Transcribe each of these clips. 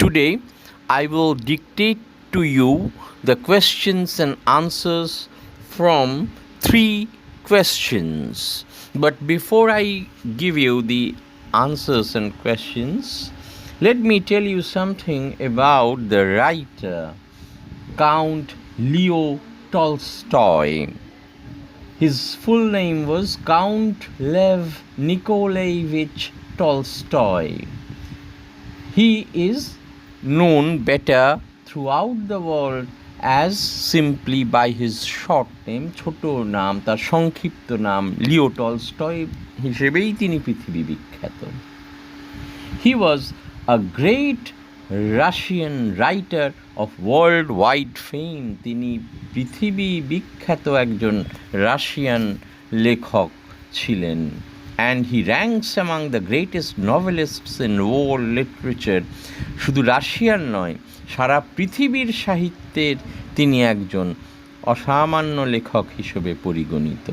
Today, I will dictate to you the questions and answers from three questions. But before I give you the answers and questions, let me tell you something about the writer, Count Leo Tolstoy. His full name was Count Lev Nikolaevich Tolstoy. He is known better throughout the world as simply by his short name, ছোট নাম, তার সংক্ষিপ্ত নাম Leo Tolstoy হিসেবেই তিনি পৃথিবী বিখ্যাত। He was a great Russian writer of worldwide fame. তিনি পৃথিবী বিখ্যাত একজন রাশিয়ান লেখক ছিলেন। And he ranks among the greatest novelists in world literature. শুধু রাশিয়ান নয়, সারা পৃথিবীর সাহিত্যের তিনি একজন অসামান্য লেখক হিসেবে পরিগণিত।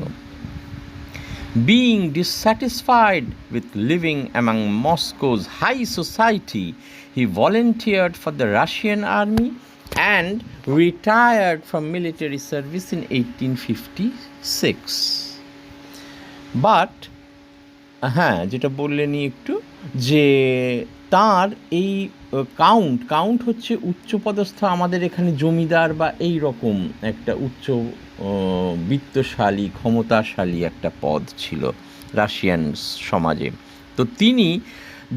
Being dissatisfied with living among Moscow's high society, he volunteered for the Russian army and retired from military service in 1856. But যেটা বললেনি একটু, যে তার এই কাউন্ট হচ্ছে উচ্চপদস্থ, আমাদের এখানে জমিদার বা এই রকম একটা উচ্চ বিত্তশালী ক্ষমতাশালী একটা পদ ছিল রাশিয়ান সমাজে। তো তিনি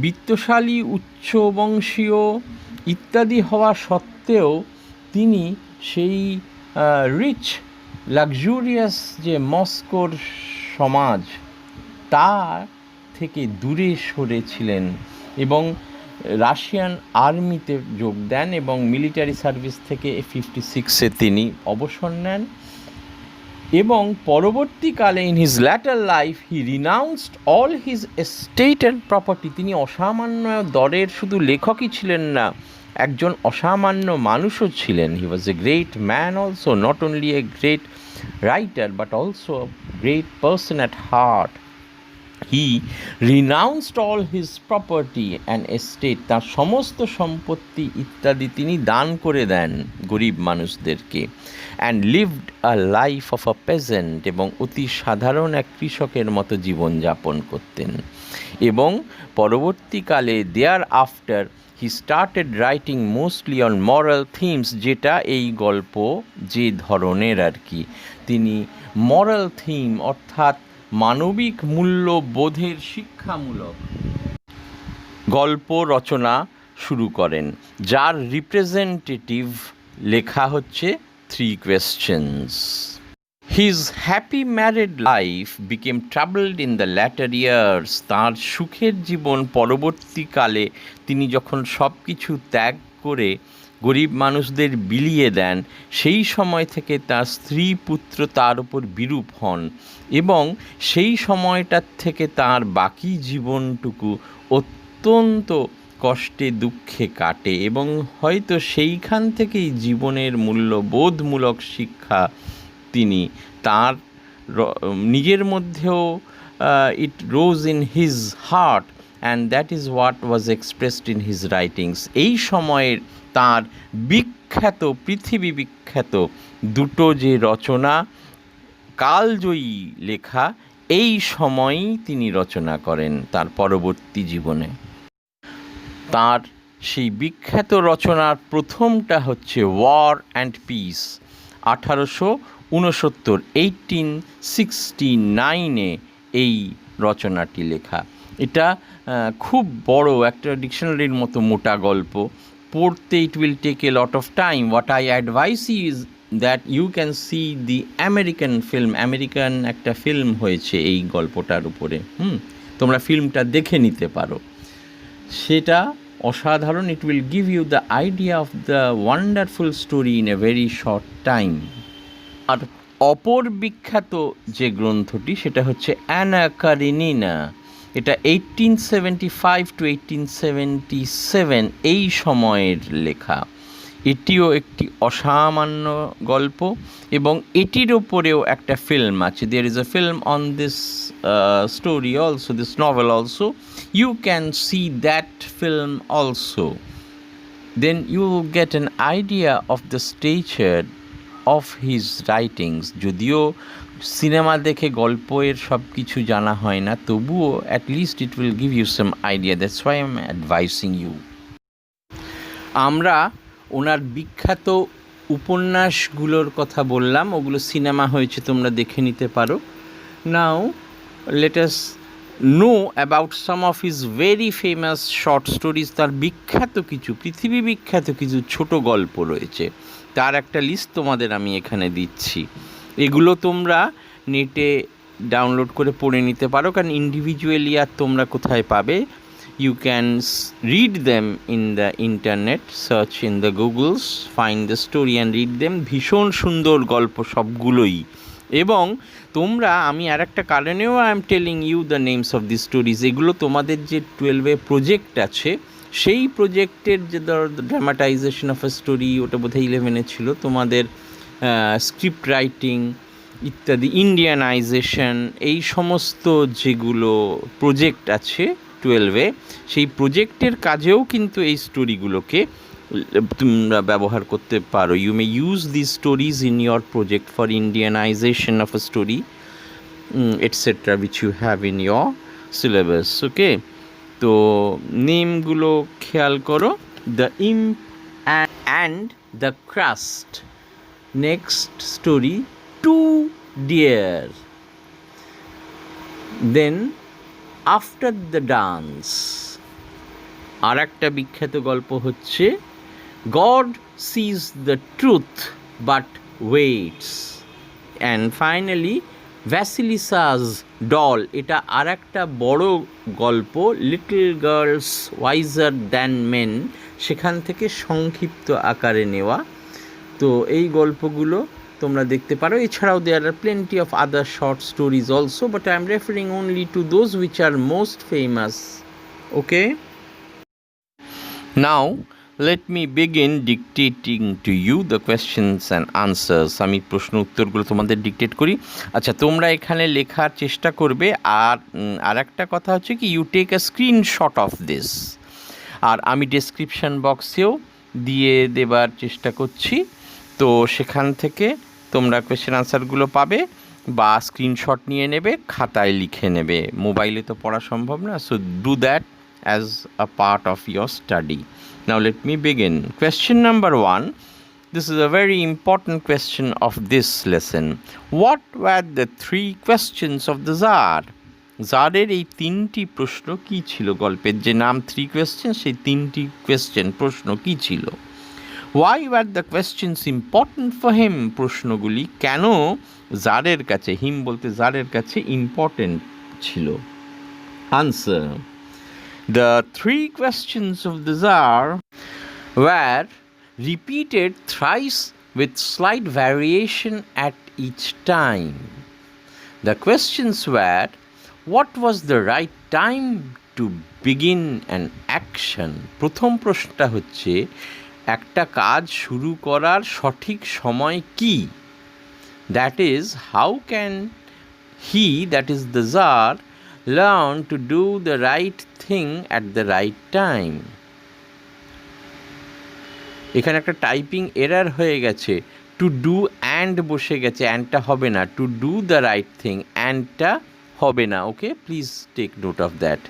বিত্তশালী উচ্চবংশীয় ইত্যাদি হওয়া সত্ত্বেও তিনি সেই রিচ লাক্সুরিয়াস যে মস্কোর সমাজ তার থেকে দূরে সরেছিলেন এবং রাশিয়ান আর্মিতে যোগ দেন এবং মিলিটারি সার্ভিস থেকে 56-এ তিনি অবসর নেন এবং পরবর্তীকালে in his later life he renounced all his estate and property. তিনি অসামান্য দরের শুধু লেখকই ছিলেন না, একজন অসামান্য মানুষও ছিলেন। He was a great man also, not only a great writer but also a great person at heart. He renounced all his property and estate. তার সমস্ত সম্পত্তি ইত্যাদি তিনি দান করে দেন গরিব মানুষদেরকে। and lived a life of a peasant, এবং অতি সাধারণ এক কৃষকের মতো জীবনযাপন করতেন। এবং পরবর্তীকালে thereafter he started writing mostly on moral themes, যেটা এই গল্প যে ধরনের আর কি, তিনি মরাল থিম অর্থাৎ মানবিক মূল্যবোধের শিক্ষামূলক গল্প রচনা শুরু করেন, যার রিপ্রেজেন্টেটিভ লেখা হচ্ছে three questions. His happy married life became troubled in the latter years. তাঁর সুখের জীবন পরবর্তীকালে তিনি যখন সব কিছু ত্যাগ করে গরিব মানুষদের বিলিয়ে দেন, সেই সময় থেকে তার স্ত্রী পুত্র তার উপর বিরূপ হন এবং সেই সময়টার থেকে তার বাকি জীবনটুকু অত্যন্ত কষ্টে দুঃখে কাটে এবং হয়তো সেইখান থেকেই জীবনের মূল্যবোধমূলক শিক্ষা তিনি তার নিজের মধ্যেও it rose in his heart and that is what was expressed in his writings. এই সময়ের তার বিখ্যাত, পৃথিবী বিখ্যাত দুটো যে রচনা, কালজয়ী লেখা, এই সময়ই তিনি রচনা করেন তার পরবর্তী জীবনে। তার সেই বিখ্যাত রচনার প্রথমটা হচ্ছে ওয়ার অ্যান্ড পিস, 1869 এই রচনাটি লেখা। এটা খুব বড় একটা ডিকশনারির মতো মোটা গল্প, পড়তে it will take a lot of time. What I advise is that you can see the American film. American একটা ফিল্ম হয়েছে এই গল্পটার উপরে, তোমরা ফিল্মটা দেখে নিতে পারো, সেটা অসাধারণ। It will give you the idea of the wonderful story in a very short time. আর অপর বিখ্যাত যে গ্রন্থটি সেটা হচ্ছে অ্যানা কারেনিনা। এটা 1875 to 1877 এই সময়ের লেখা। এটিও একটি অসামান্য গল্প এবং এটির ওপরেও একটা ফিল্ম আছে। There is a film on this story also, this novel also. You can see that film also. then you will get an idea of the stature of his writings. যদিও সিনেমা দেখে গল্পের সব কিছু জানা হয় না, তবুও at least it will give you some idea. That's why I'm advising you. আমরা ওনার বিখ্যাত উপন্যাসগুলোর কথা বললাম, ওগুলো সিনেমা হয়েছে, তোমরা দেখে নিতে পারো। নাও let us know about some of his very famous short stories. তার বিখ্যাত কিছু, পৃথিবী বিখ্যাত কিছু ছোট গল্প রয়েছে, তার একটা লিস্ট তোমাদের আমি এখানে দিচ্ছি। এগুলো তোমরা নেটে ডাউনলোড করে পড়ে নিতে পারো, কারণ ইন্ডিভিজুয়ালি আর তোমরা কোথায় পাবে। You can read them in the internet, search in the Googles, find the story and read them. ভীষণ সুন্দর গল্প সবগুলোই। এবং তোমরা, আমি আর একটা কারণেও I am telling you the names of the stories, এগুলো তোমাদের যে 12-এ প্রজেক্ট আছে, সেই প্রজেক্টের যে ড্রামাটাইজেশন অফ এ স্টোরি, ওটা বোধহয় 11-এ ছিল, তোমাদের স্ক্রিপ্ট রাইটিং ইত্যাদি, ইন্ডিয়ানাইজেশন, এই সমস্ত যেগুলো প্রজেক্ট আছে 12-এ, সেই প্রজেক্টের কাজেও কিন্তু এই স্টোরিগুলোকে তোমরা ব্যবহার করতে পারো। You may use this stories in your project for Indianisation of a story etcetera which you have in your syllabus. Okay, তো নেমগুলো খেয়াল করো, the imp and the crust. Next story, too dear. Then after the dance. আর একটা বিখ্যাত গল্প হচ্ছে God sees the truth but waits. And finally Vasilisa's doll. এটা আর একটা বড় গল্প, little girls wiser than men, সেখান থেকে সংক্ষিপ্ত আকারে নেওয়া। তো এই গল্পগুলো তোমরা দেখতে পারো। এছাড়াও there are plenty of other short stories also, but I am referring only to those which are most famous. Okay, now let me begin dictating to you the questions and answers. আমি প্রশ্ন উত্তরগুলো তোমাদের dictate করি। আচ্ছা, তোমরা এখানে লেখার চেষ্টা করবে। আর একটা কথা হচ্ছে কি, you take a screenshot of this, আর আমি ডেসক্রিপশান বক্সেও দিয়ে দেবার চেষ্টা করছি। তো সেখান থেকে তোমরা কোয়েশ্চেন আনসারগুলো পাবে, বা স্ক্রিনশট নিয়ে নেবে, খাতায় লিখে নেবে। মোবাইলে তো পড়া সম্ভব না, so do that as a part of your study. Now let me begin. Question number 1. This is a very important question of this lesson. What were the 3 questions of the Tsar? জারের এই 3টি প্রশ্ন কি ছিল? গল্পের যে নাম 3 question, সেই 3টি question প্রশ্ন কি ছিল? Why were the questions important for him? প্রশ্নগুলি কেন জারের কাছে, হিম বলতে জারের কাছে, ইম্পর্টেন্ট ছিল? Answer. The 3 questions of the Tsar were repeated thrice with slight variation at each time. The questions were, what was the right time to begin an action? প্রথম প্রশ্নটা হচ্ছে, একটা কাজ শুরু করার সঠিক সময় কি? That is, how can he, that is the Tsar, learn to do the right thing at the right time? এখানে একটা টাইপিং এরার হয়ে গেছে, টু ডু অ্যান্ড বসে গেছে, অ্যান্ডটা হবে না, to do the right thing, অ্যান্ডটা হবে না। Okay, please take note of that.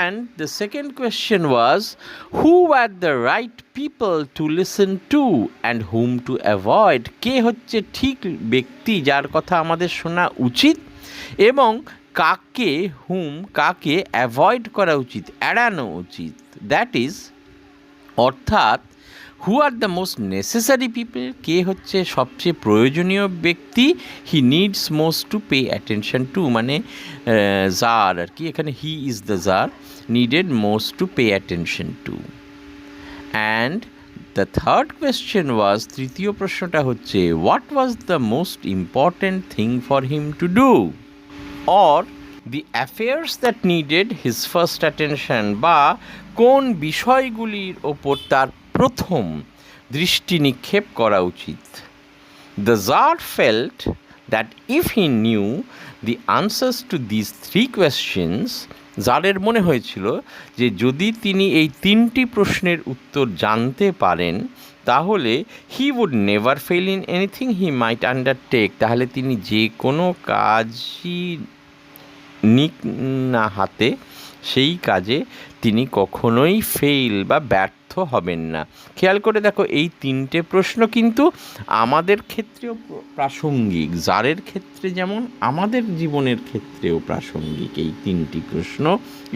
And the second question was, who were the right people to listen to and whom to avoid? কে হচ্ছে ঠিক ব্যক্তি যার কথা আমাদের শোনা উচিত, এবং কাকে, কাকে অ্যাভয়েড করা উচিত, এড়ানো উচিত। দ্যাট ইজ, অর্থাৎ who are the most necessary people, কে হচ্ছে সবচেয়ে প্রয়োজনীয় ব্যক্তি, he needs most to pay attention to, মানে জার আর কি, এখানে he is the tsar, needed most to pay attention to. And the third question was, তৃতীয় প্রশ্নটা হচ্ছে, what was the most important thing for him to do, or the affairs that needed his first attention, বা কোন বিষয়গুলির ওপর তার প্রথম দৃষ্টি নিক্ষেপ করা উচিত। The Tsar felt that if he knew the answers to these 3 questions, জারের মনে হয়েছিল যে যদি তিনি এই 3টি প্রশ্নের উত্তর জানতে পারেন তাহলে he would never fail in anything he might undertake, তাহলে তিনি যে কোনো কাজই নিক না হাতে সেই কাজে তিনি কখনোই ফেল বা ব্যর্থ হবেন না। খেয়াল করে দেখো, এই 3টে প্রশ্ন কিন্তু আমাদের ক্ষেত্রেও প্রাসঙ্গিক, জারের ক্ষেত্রে যেমন আমাদের জীবনের ক্ষেত্রেও প্রাসঙ্গিক এই 3টি প্রশ্ন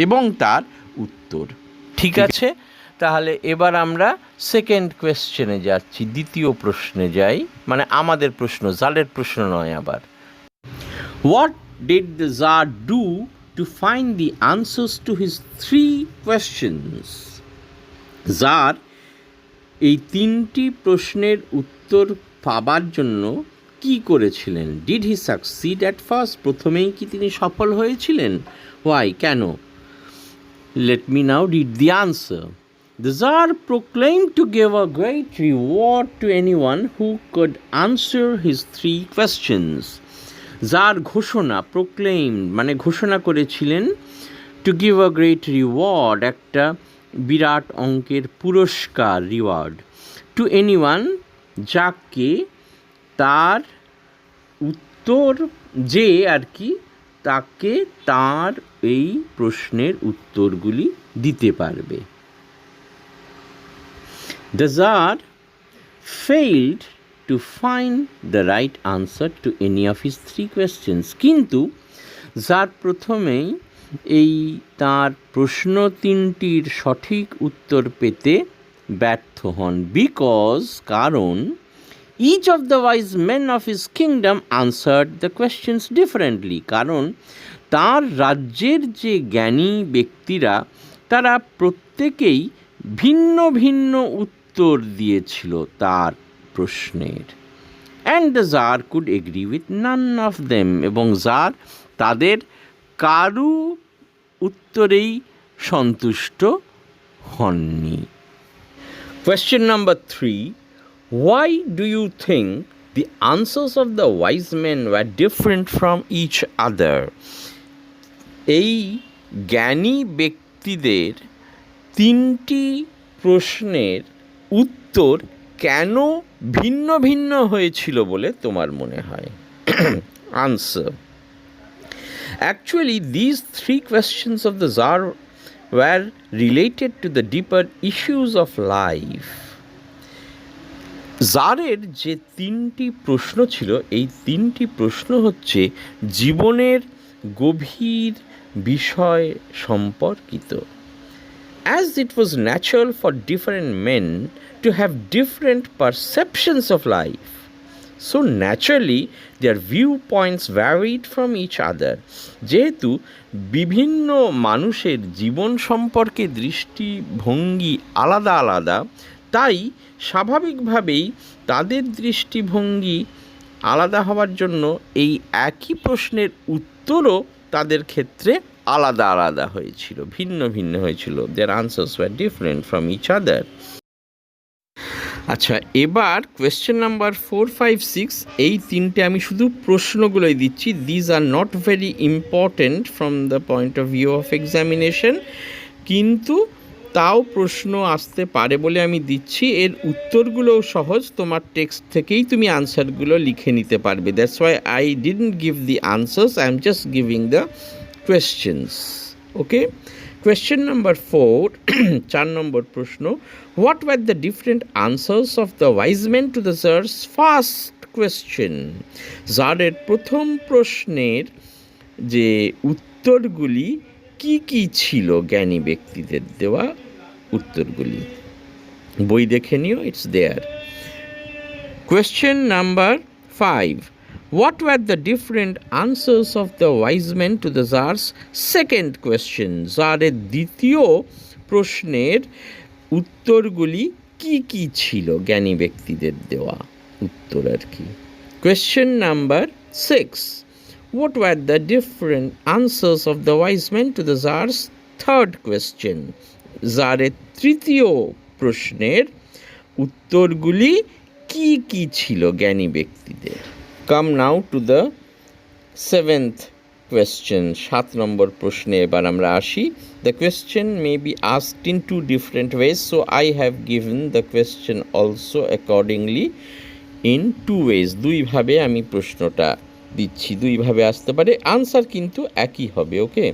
এবং তার উত্তর। ঠিক আছে, তাহলে এবার আমরা সেকেন্ড কোয়েশ্চেনে যাচ্ছি, দ্বিতীয় প্রশ্নে যাই, মানে আমাদের প্রশ্ন, জারের প্রশ্ন নয় আবার। What did the Tsar do to find the answers to his 3 questions? Tsar এই 3টি প্রশ্নের উত্তর পাবার জন্য কি করেছিলেন? Did he succeed at first, প্রথমেই কি তিনি সফল হয়েছিলেন? হোয়াই, কেন? Let me now read the answer. The Tsar proclaimed to give a great reward to anyone who could answer his 3 questions. Jar ঘোষণা, প্রোক্লেইম মানে ঘোষণা করেছিলেন, to give a great reward, একটা বিরাট অঙ্কের পুরস্কার, রিওয়ার্ড, টু এনিওয়ান, যাকে তার উত্তর, যে আর কি তাকে তার এই প্রশ্নের উত্তরগুলি দিতে পারবে। The tsar failed to find the right answer to any of his 3 questions, কিন্তু যার প্রথমেই এই তার প্রশ্ন 3টির সঠিক উত্তর পেতে ব্যর্থ হন, বিকজ, কারণ, each of the wise men of his kingdom answered the questions differently, কারণ তার রাজ্যের যে জ্ঞানী ব্যক্তিরা তারা প্রত্যেকেই ভিন্ন ভিন্ন উত্তর দিয়েছিল তার প্রশ্নের। And the tsar could agree with none of them, এবং জার তাদের কারু উত্তরেই সন্তুষ্ট হননি। Question number 3, why do you think the answers of the wise men were different from each other? এই জ্ঞানী ব্যক্তিদের 3টি প্রশ্নের উত্তর কেন ভিন্ন ভিন্ন হয়েছিল বলে তোমার মনে হয়? Answer, actually these 3 questions of the Tsar were related to the deeper issues of life. জারের যে 3টি প্রশ্ন ছিল, এই 3টি প্রশ্ন হচ্ছে জীবনের গভীর বিষয় সম্পর্কিত। As it was natural for different men to have different perceptions of life, so naturally their viewpoints varied from each other. যেহেতু বিভিন্ন মানুষের জীবন সম্পর্কে দৃষ্টিভঙ্গি আলাদা আলাদা, তাই স্বাভাবিকভাবেই তাদের দৃষ্টিভঙ্গি আলাদা হওয়ার জন্য এই একই প্রশ্নের উত্তরও তাদের ক্ষেত্রে আলাদা আলাদা হয়েছিল, ভিন্ন ভিন্ন হয়েছিল। their answers were different from each other. আচ্ছা, এবার কোয়েশ্চেন নাম্বার 4, 5, 6, এই 3টে আমি শুধু প্রশ্নগুলোই দিচ্ছি। These are not very important from the point of view of examination, কিন্তু তাও প্রশ্ন আসতে পারে বলে আমি দিচ্ছি। এর উত্তরগুলোও সহজ, তোমার টেক্সট থেকেই তুমি আনসারগুলো লিখে নিতে পারবে। That's why I didn't give the answers, I am just giving the questions. Okay, question number 4, 4 নম্বর প্রশ্ন, what were the different answers of the wise men to the Tsar's first question? জারের প্রথম প্রশ্নের যে উত্তরগুলি কি কি ছিল জ্ঞানী ব্যক্তিদের দেওয়া উত্তরগুলি? বই দেখে নিও, it's there. Question number 5, what were the different answers of the wise men to the Tsar's second question? জারের দ্বিতীয় প্রশ্নের উত্তরগুলি কি কি ছিল জ্ঞানী ব্যক্তিদের দেওয়া উত্তর আর কি। Question number 6, what were the different answers of the wise men to the Tsar's third question? জারের তৃতীয় প্রশ্নের উত্তরগুলি কি কি ছিল জ্ঞানী ব্যক্তিদের। Come now to the 7th question 7 নম্বর প্রশ্নে এবার আমরা আসি। The question may be asked in two different ways, so I have given the question also accordingly in two ways. দুইভাবে আমি প্রশ্নটা দিচ্ছি, দুইভাবে আসতে পারে, আনসার কিন্তু একই হবে। Okay,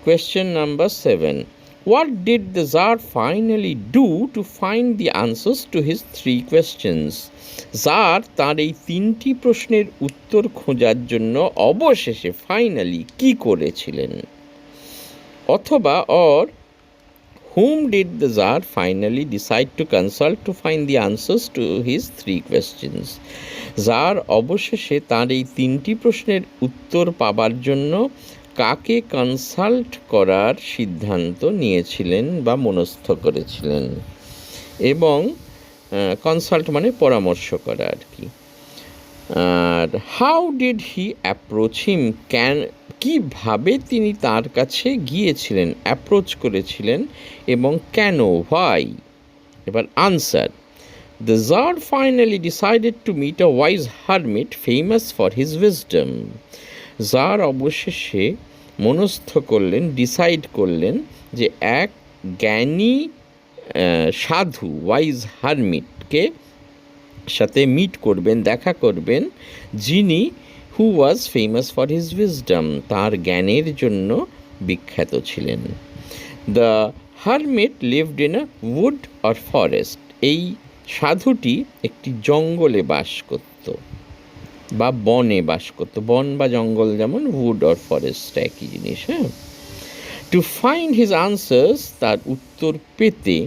question number 7, what did the jar finally do to find the answers to his 3 questions? Tsar তার এই 3টি প্রশ্নের উত্তর খোঁজার জন্য অবশেষে ফাইনালি কি করেছিলেন? অথবা or whom did the Tsar finally decide to consult to find the answers to his 3 questions? Jar অবশেষে তার এই 3টি প্রশ্নের উত্তর পাবার জন্য কাকে কনসাল্ট করার সিদ্ধান্ত নিয়েছিলেন বা মনস্থ করেছিলেন? এবং কনসাল্ট মানে পরামর্শ করা আর কি। আর হাউ ডিড হি অ্যাপ্রোচ হিম, কীভাবে তিনি তার কাছে গিয়েছিলেন, অ্যাপ্রোচ করেছিলেন এবং কেন, হোয়াই? এবার answer, the jar finally decided to meet a wise hermit famous for his wisdom. Czar অবশেষে মনস্থ করলেন, ডিসাইড করলেন যে এক জ্ঞানী সাধু, ওয়াইজ হারমিটকে সাথে মিট করবেন, দেখা করবেন, যিনি who was famous for his wisdom, তার জ্ঞানের জন্য বিখ্যাত ছিলেন। The hermit lived in a wood or forest, এই সাধুটি একটি জঙ্গলে বাস করত বা বনে বাস করত। বন বা জঙ্গল যেমন, উড অর ফরেস্ট একই জিনিস। হ্যাঁ, টু ফাইন্ড হিজ আনসার্স, তার উত্তর পেতে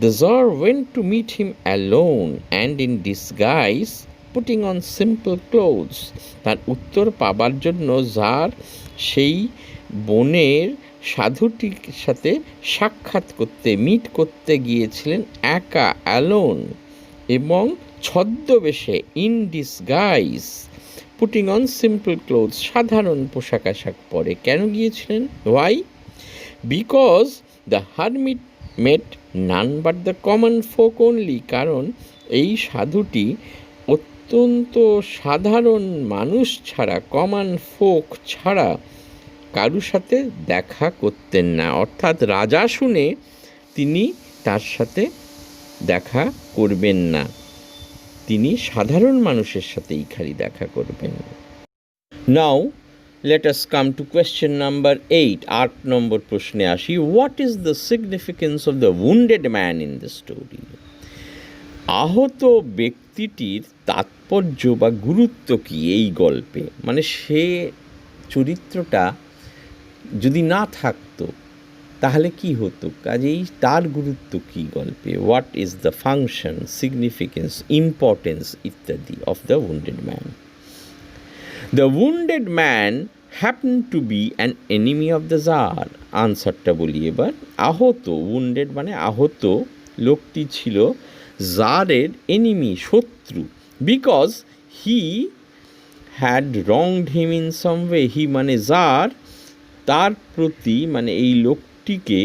the Tsar went to meet him alone and in disguise, putting on simple clothes. তার উত্তর পাবার জন্য জার সেই বনের সাধুটির সাথে সাক্ষাৎ করতে, মিট করতে গিয়েছিলেন একা, অ্যালোন, এবং ছদ্মবেশে, in disguise, putting on simple clothes, সাধারণ পোশাক আশাক পরে। কেন গিয়েছিলেন? Why? Because the hermit met none but the common folk only, কারণ এই সাধুটি অত্যন্ত সাধারণ মানুষ ছাড়া, কমন ফোক ছাড়া কারুর সাথে দেখা করতেন না। অর্থাৎ রাজা শুনে তিনি তার সাথে দেখা করবেন না, তিনি সাধারণ মানুষের সাথেই খালি দেখা করবেন। নাও let us come to question number 8. 8 নম্বর প্রশ্নে আসি। What is the significance of the wounded man in the story? আহত ব্যক্তিটির তাৎপর্য বা গুরুত্ব কি এই গল্পে? মানে সে চরিত্রটা যদি না থাকতো তাহলে কি হতো? কাজেই তার গুরুত্ব কি গল্পে? What is the function, significance, importance ইত্যাদি of the wounded man? The wounded man happened to be an enemy of the Tsar. আনসারটা বলি এবার। আহত, wounded মানে আহত লোকটি ছিল জারের এনিমি, শত্রু। Because he had wronged him in some way. হি মানে জার তার প্রতি, মানে এই লোকটিকে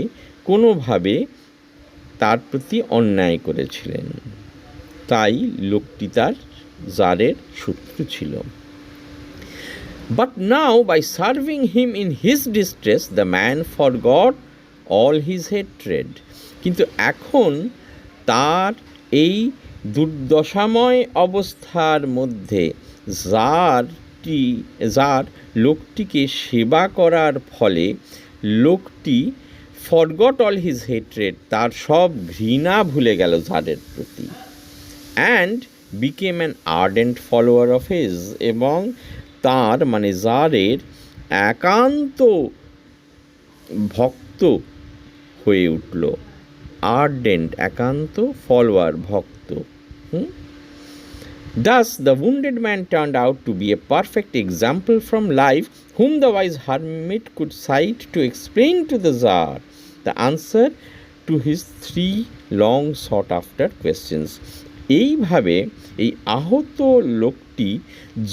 কোনোভাবে তার প্রতি অন্যায় করেছিলেন, তাই লোকটি তার জারের শত্রু ছিল। But now, by serving him in his distress, the man forgot all his hatred. কিন্তু এখন তার এই দুর্দশাময় অবস্থার মধ্যে জার লোকটিকে সেবা করার ফলে লোকটি forgot all his hatred, তার সব ঘৃণা ভুলে গেল জারের প্রতি, and became an ardent follower of his, এবং তার মানে জারের একান্ত ভক্ত হয়ে উঠল। আর্ডেন্ট, একান্ত, ফলোয়ার, ভক্ত। Thus the wounded man turned out to be a perfect example from life, whom the wise hermit could cite to explain to the Tsar the answer to his 3 long sought after questions. এইভাবে এই আহত লোকটি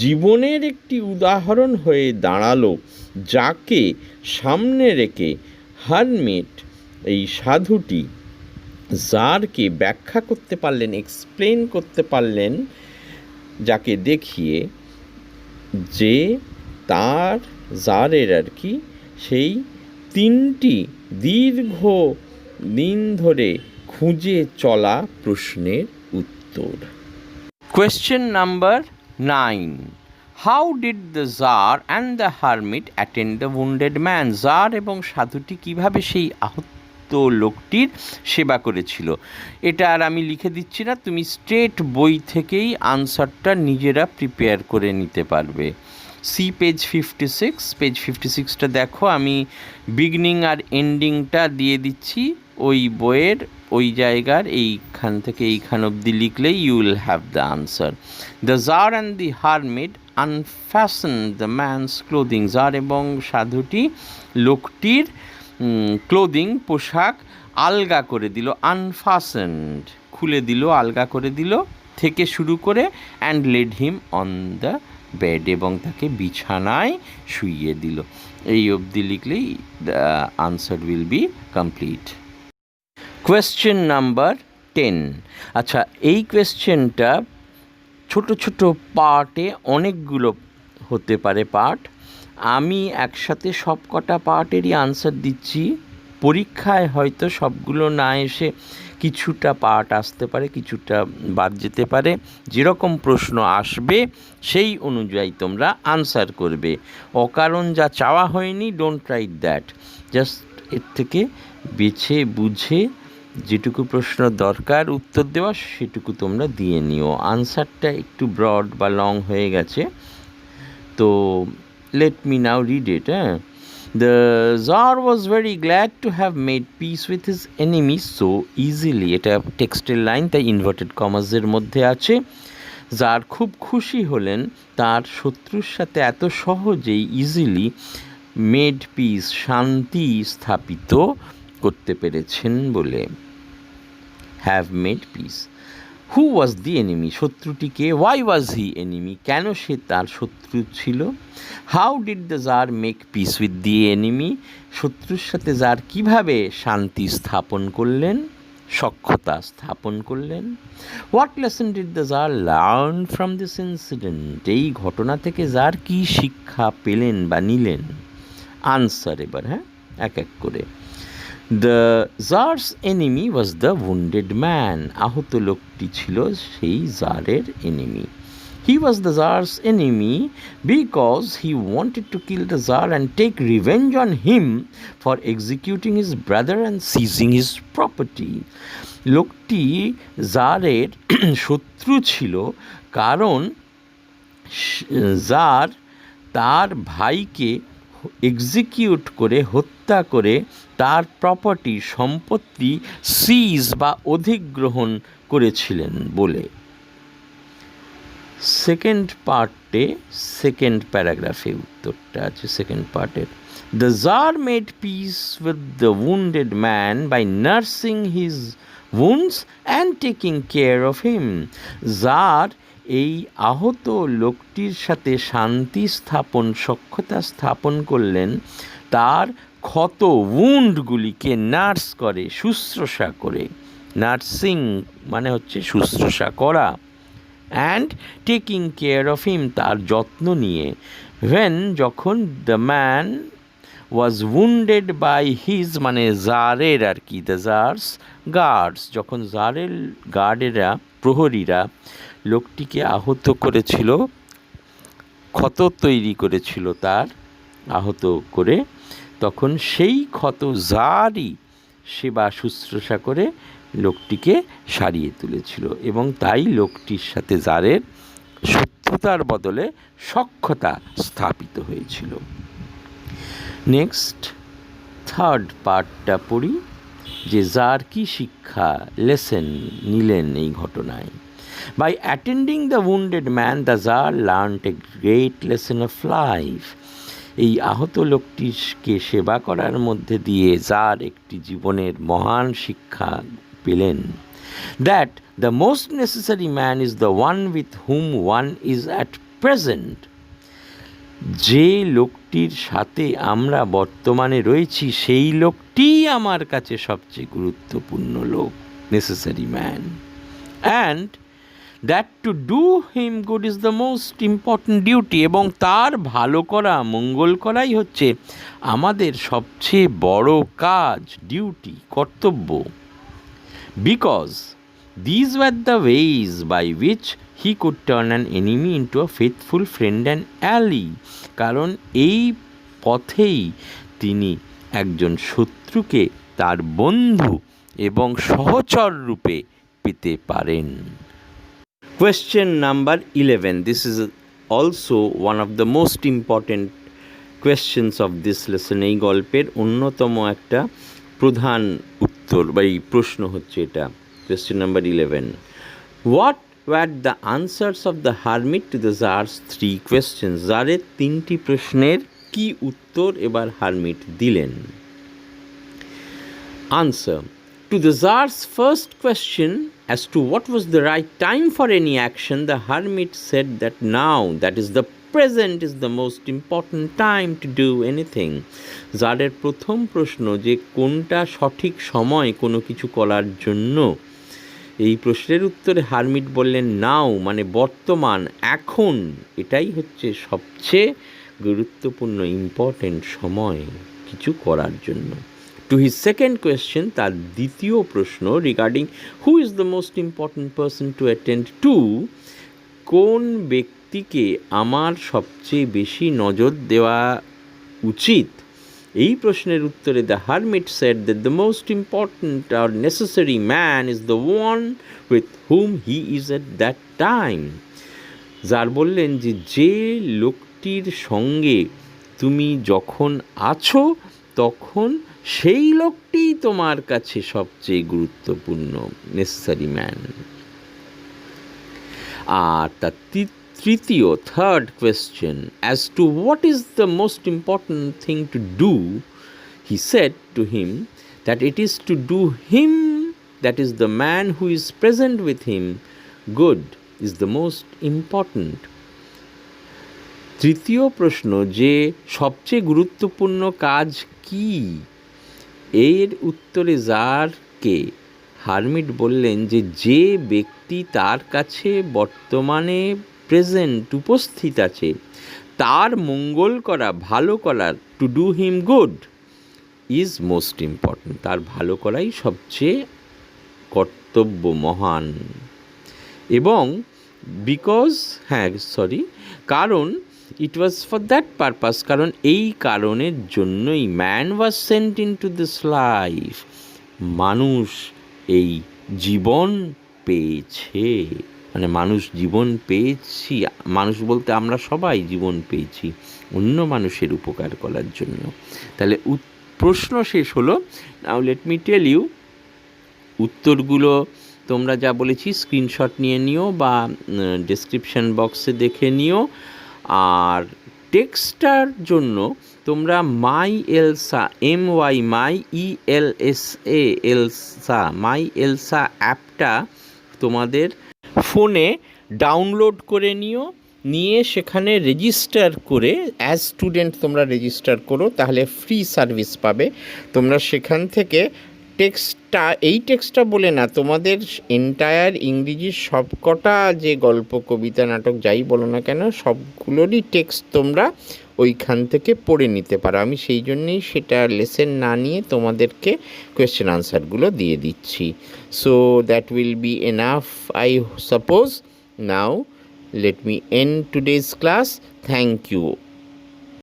জীবনের একটি উদাহরণ হয়ে দাঁড়ালো, যাকে সামনে রেখে হারমিট, এই সাধুটি, জারকে ব্যাখ্যা করতে পারলেন, এক্সপ্লেন করতে পারলেন, যাকে দেখিয়ে যে তার জারের আর কি সেই 3টি দীর্ঘ দিন ধরে খুঁজে চলা প্রশ্নের উত্তর। Question number 9. How did the jar and the hermit attend the wounded man? Czar এবং সাধুটি কিভাবে সেই আহত লোকটির সেবা করেছিল? এটা আর আমি লিখে দিচ্ছি না, তুমি স্ট্রেট বই থেকেই আনসারটা নিজেরা প্রিপেয়ার করে নিতে পারবে। সি পেজ 56, পেজ 56টা দেখো, আমি বিগনিং আর এন্ডিংটা দিয়ে দিচ্ছি ওই বইয়ের ওই জায়গার এইখান থেকে এইখান অবধি লিখলেই you will have the answer. The jar and the hermit unfastened the man's clothing. Tsar এবং সাধুটি লোকটির ক্লোদিং পোশাক আলগা করে দিল, আনফাসেন্ড খুলে দিল, আলগা করে দিল থেকে শুরু করে and led him on the bed, এবং তাকে বিছানায় শুইয়ে দিল। এই অবধি লিখলেই the answer will be complete. Question number 10. আচ্ছা, এই কোয়েশ্চেনটা ছোট ছোট পার্টে অনেকগুলো হতে পারে পার্ট। আমি একসাথে সব কটা পার্টেরই আনসার দিচ্ছি। পরীক্ষায় হয়তো সবগুলো না এসে কিছুটা পার্ট আসতে পারে, কিছুটা বাদ যেতে পারে। যেরকম প্রশ্ন আসবে সেই অনুযায়ী তোমরা আনসার করবে। অকারণ যা চাওয়া হয়নি, ডোন্ট রাইট দ্যাট। জাস্ট এর থেকে বেছে বুঝে যেটুকু প্রশ্ন দরকার উত্তর দেওয়া সেটুকু তোমরা দিয়ে নিও। আনসারটা একটু ব্রড বা লং হয়ে গেছে, তো let me now read it. The Tsar was very glad to have made peace with his enemy so easily. এটা টেক্সটের লাইন, তাই ইনভার্টেড কমাসের মধ্যে আছে। জার খুব খুশি হলেন তার শত্রুর সাথে এত সহজেই ইজিলি মেড পিস শান্তি স্থাপিত করতে পেরেছেন বলে। Have made peace. Who was the enemy? শত্রুটিকে। Why was he enemy? কেন সে তার শত্রু ছিল? How did the tsar make peace with the enemy? শত্রুর সাথে জার কিভাবে শান্তি স্থাপন করলেন, সখ্যতা স্থাপন করলেন? What lesson did the czar learn from this incident? এই ঘটনা থেকে জার কি শিক্ষা পেলেন বা নিলেন? আনসার এবার, হ্যাঁ, এক এক করে। The czar's enemy was the wounded man. আহত লোকটি ছিল সেই জারের enemy. He was the czar's enemy because he wanted to kill the jar and take revenge on him for executing his brother and seizing his property. লোকটি জারের শত্রু ছিল কারণ জার তার ভাইকে এক্সিকিউট করে, হত্যা করে তার প্রপার্টি, সম্পত্তি সিজ বা অধিগ্রহণ করেছিলেন বলে। সেকেন্ড পার্টে, সেকেন্ড প্যারাগ্রাফে উত্তরটা আছে সেকেন্ড পার্টের। The czar made peace with the wounded man by nursing his wounds and taking care of him. Czar এই আহত লোকটির সাথে শান্তি স্থাপন, সখ্যতা স্থাপন করলেন তার ক্ষত উন্ডগুলিকে নার্স করে, শুশ্রূষা করে। নার্সিং মানে হচ্ছে শুশ্রূষা করা। And taking care of him, তার যত্ন নিয়ে। when, যখন the man was wounded by his, মানে জারের আর কি, দ্য জার্স গার্ডস, যখন জারের গার্ডেরা, প্রহরীরা লোকটিকে আহত করেছিল, ক্ষত তৈরি করেছিল তার আহত করে, তখন সেই ক্ষত জারই সেবা শুশ্রূষা করে লোকটিকে সারিয়ে তুলেছিল, এবং তাই লোকটির সাথে জারের শত্রুতার বদলে সখ্যতা স্থাপিত হয়েছিল। নেক্সট থার্ড পার্টটা পড়ি, যে জার কি শিক্ষা, লেসন নিলেন এই ঘটনায়। By attending the wounded man the czar learned a great lesson of life. এই আহত লোকটিকে সেবা করার মধ্যে দিয়ে জার একটি জীবনের মহান শিক্ষা পেলেন। That the most necessary man is the one with hmm one is at present. যে লোকটির সাথে আমরা বর্তমানে রয়েছি সেই লোকটিই আমার কাছে সবচেয়ে গুরুত্বপূর্ণ লোক, necessary man. And that to do him good is the most important duty, এবং তার ভালো করা, মঙ্গল করাই হচ্ছে আমাদের সবচেয়ে বড় কাজ, ডিউটি, কর্তব্য। Because these were the ways by which he could turn an enemy into a faithful friend and ally, কারণ এই পথেই তিনি একজন শত্রুকে তার বন্ধু এবং সহচর রূপে পেতে পারেন। Question number 11. This is also one of the most important questions of this lesson. এই গল্পের অন্যতম একটা প্রধান উত্তর বা এই প্রশ্ন হচ্ছে এটা। Question number 11. What were the answers of the hermit to the Tsar's 3 questions? জারের 3টি প্রশ্নের কি উত্তর এবার হারমিট দিলেন? Answer. To the Tsar's first question as to what was the right time for any action, the hermit said that now, that is the present, is the most important time to do anything. জারের প্রথম প্রশ্ন যে কোনটা সঠিক সময় কোনো কিছু করার জন্য, এই প্রশ্নের উত্তরে হারমিট বললেন নাও, মানে বর্তমান, এখন, এটাই হচ্ছে সবচেয়ে গুরুত্বপূর্ণ ইম্পর্টেন্ট সময় কিছু করার জন্য। To his second question, তার দ্বিতীয় প্রশ্ন, regarding who is the most important person to attend two, কোন ব্যক্তিকে আমার সবচেয়ে বেশি নজর দেওয়া উচিত, এই প্রশ্নের উত্তরে the hermit said that the most important R necessary man is the one with hmm he is at that time. যার বললেন যে লোকটির সঙ্গে তুমি যখন আছো তখন সেই লোকটি তোমার কাছে সবচেয়ে গুরুত্বপূর্ণ, নেসেসারি ম্যান। আর তার তৃতীয়, third question, as to what is the most important thing to do, he said to him that it is to do him, that is the man who is present with him, good is the most important. তৃতীয় প্রশ্ন যে সবচেয়ে গুরুত্বপূর্ণ কাজ কি, এর উত্তরে জারকে hermit বললেন যে ব্যক্তি তার কাছে বর্তমানে প্রেজেন্ট, উপস্থিত আছে, তার মঙ্গল করা, ভালো করা, to do him good is most important, তার ভালো করাই সবচেয়ে কর্তব্য, মহান। এবং কারণ ইট ওয়াজ ফর দ্যাট পারপাস, কারণ এই কারণের জন্যই man was sent in to this life, মানুষ এই জীবন পেয়েছে, মানে মানুষ জীবন পেয়েছি, মানুষ বলতে আমরা সবাই জীবন পেয়েছি অন্য মানুষের উপকার করার জন্য। তাহলে প্রশ্ন শেষ হলো। নাও লেট মি টেল ইউ, উত্তরগুলো তোমরা যা বলেছি স্ক্রিনশট নিয়ে নিও বা ডেসক্রিপশন বক্সে দেখে নিও। আর টেক্সটার জন্য তোমরা মাই এলসা, মাই এলসা অ্যাপটা তোমাদের ফোনে ডাউনলোড করে নিয়ে সেখানে রেজিস্টার করে, অ্যাজ স্টুডেন্ট তোমরা রেজিস্টার করো, তাহলে ফ্রি সার্ভিস পাবে। তোমরা সেখান থেকে এই টেক্সটটা বলে না, তোমাদের এন্টায়ার ইংরেজির সবকটা যে গল্প, কবিতা, নাটক যাই বলো না কেন, সবগুলোরই টেক্সট তোমরা ওইখান থেকে পড়ে নিতে পারো। আমি সেই জন্যেই সেটা লেসেন না নিয়ে তোমাদেরকে কোয়েশ্চেন আনসারগুলো দিয়ে দিচ্ছি। So that will be enough, I suppose. Now let me end today's class. Thank you.